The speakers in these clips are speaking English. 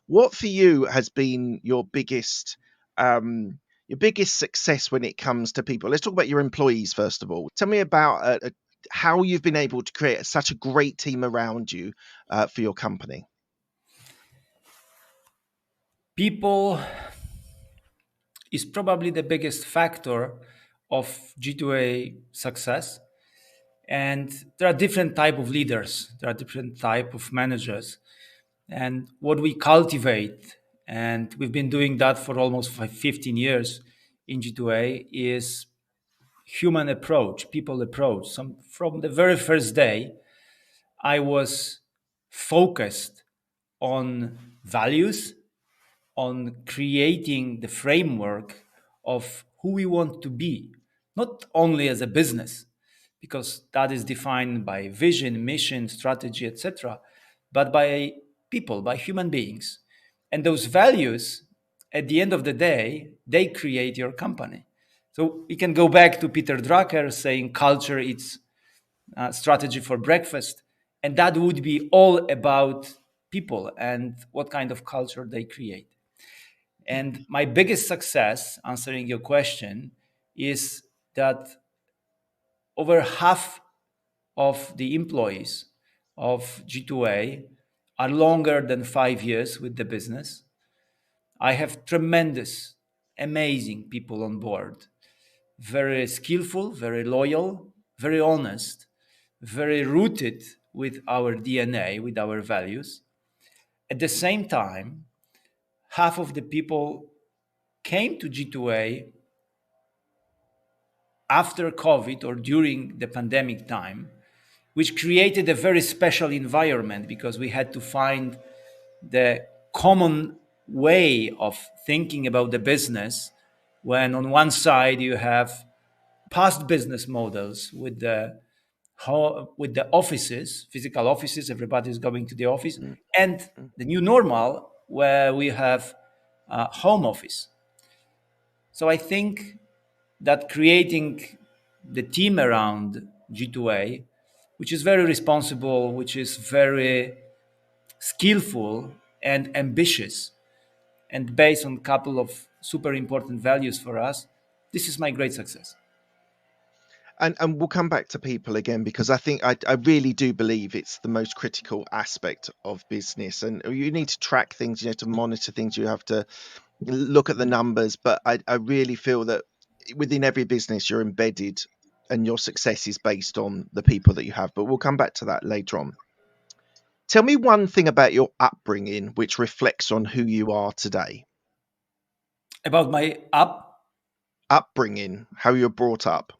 What for you has been your biggest success when it comes to people? Let's talk about your employees first of all. Tell me about how you've been able to create such a great team around you for your company. People is probably the biggest factor of G2A success. And there are different type of leaders, there are different type of managers. And what we cultivate, and we've been doing that for almost 15 years in G2A, is human approach, people approach. From the very first day, I was focused on values, on creating the framework of who we want to be, not only as a business, because that is defined by vision, mission, strategy, etc., but by people, by human beings. And those values, at the end of the day, they create your company. So we can go back to Peter Drucker saying culture is strategy for breakfast. And that would be all about people and what kind of culture they create. And my biggest success, answering your question, is that over half of the employees of G2A are longer than 5 years with the business. I have tremendous, amazing people on board, very skillful, very loyal, very honest, very rooted with our DNA, with our values. At the same time, half of the people came to G2A after COVID or during the pandemic time, which created a very special environment because we had to find the common way of thinking about the business when on one side you have past business models with the offices, physical offices, everybody's going to the office, Mm, and mm. the new normal where we have home office. So I think that creating the team around G2A, which is very responsible, which is very skillful and ambitious, and based on a couple of super important values for us, this is my great success. And we'll come back to people again because I really do believe it's the most critical aspect of business. And you need to track things, you know, to monitor things. You have to look at the numbers, but I really feel that within every business you're embedded and your success is based on the people that you have. But we'll come back to that later on. Tell me one thing about your upbringing which reflects on who you are today. About my app, Upbringing, how you're brought up.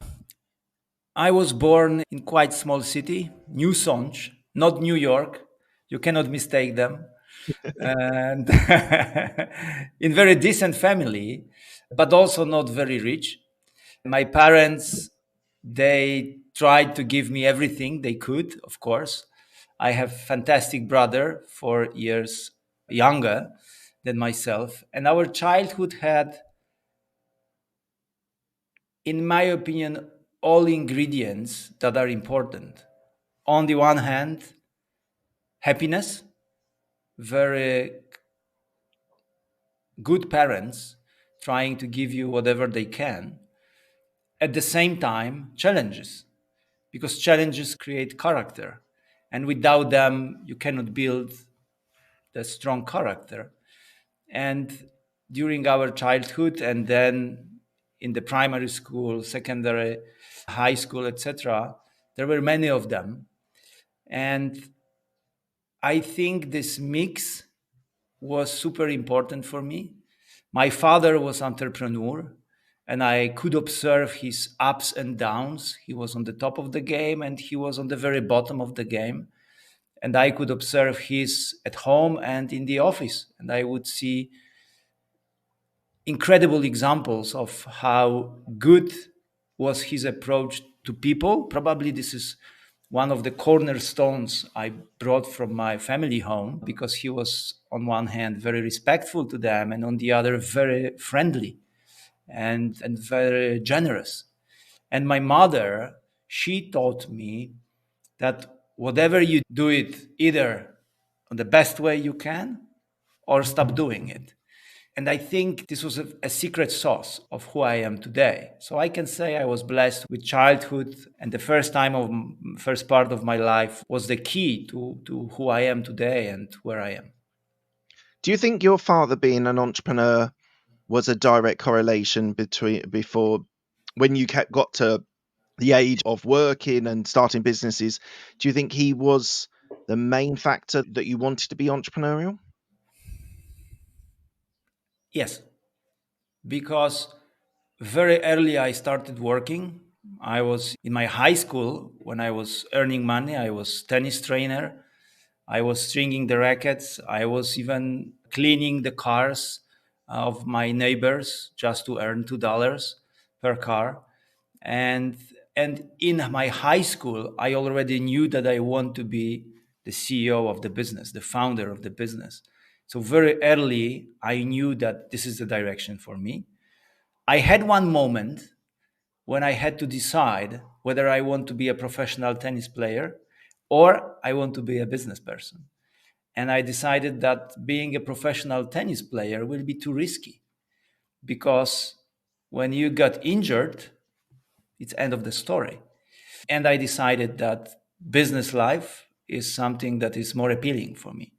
I was born in quite small city, New Songe, not New York. You cannot mistake them. And in very decent family, but also not very rich. My parents, they tried to give me everything they could, of course. I have fantastic brother, 4 years younger than myself, and our childhood had, in my opinion, all ingredients that are important. On the one hand, happiness, very good parents trying to give you whatever they can. At the same time, challenges, because challenges create character. And without them, you cannot build the strong character. And during our childhood, and then in the primary school, secondary, high school, etc., there were many of them. And I think this mix was super important for me. My father was entrepreneur and I could observe his ups and downs. He was on the top of the game and he was on the very bottom of the game. And I could observe his at home and in the office. And I would see incredible examples of how good was his approach to people. Probably this is one of the cornerstones I brought from my family home because he was, on one hand, very respectful to them, and on the other, very friendly and very generous. And my mother, she taught me that whatever you do it either on the best way you can or stop doing it. And I think this was a secret sauce of who I am today. So I can say I was blessed with childhood, and the first part of my life was the key to who I am today and where I am. Do you think your father being an entrepreneur was a direct correlation between before when you got to the age of working and starting businesses? Do you think he was the main factor that you wanted to be entrepreneurial? Yes, because very early I started working. I was in my high school when I was earning money. I was tennis trainer. I was stringing the rackets. I was even cleaning the cars of my neighbors just to earn $2 per car. And and in my high school, I already knew that I want to be the CEO of the business, the founder of the business. So very early, I knew that this is the direction for me. I had one moment when I had to decide whether I want to be a professional tennis player or I want to be a business person. And I decided that being a professional tennis player will be too risky because when you got injured, it's end of the story. And I decided that business life is something that is more appealing for me.